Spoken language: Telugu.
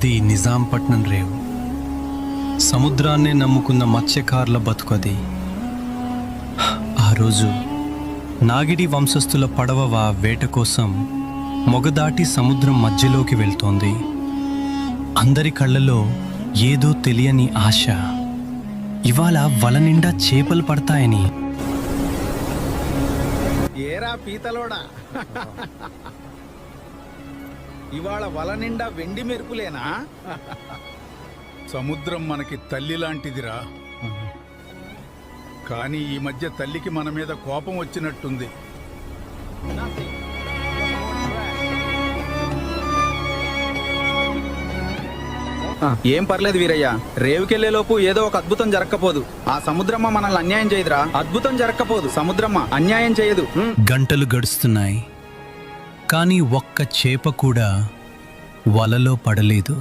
అది నిజాంపట్నం రేవు. సముద్రాన్నే నమ్ముకున్న మత్స్యకారుల బతుకది. ఆ రోజు నాగిడి వంశస్థుల పడవ వేట కోసం మొగదాటి సముద్రం మధ్యలోకి వెళ్తోంది. అందరి కళ్ళలో ఏదో తెలియని ఆశ. ఇవాళ వల నిండా చేపలు పడతాయని. ఏరా పీతలోడా, ఇవాళ వల నిండా వెండి మెరుపులేనా? సముద్రం మనకి తల్లి లాంటిదిరా. కానీ ఈ మధ్య తల్లికి మన మీద కోపం వచ్చినట్టుంది. ఏం పర్లేదు వీరయ్య, రేవుకెళ్లేలోపు ఏదో ఒక అద్భుతం జరక్కపోదు. ఆ సముద్రమ్మ మనల్ని అన్యాయం చేయదురా. అద్భుతం జరక్కపోదు, సముద్రమ్మ అన్యాయం చేయదు. గంటలు గడుస్తున్నాయి, కానీ ఒక్క చేప కూడా వలలో పడలేదు.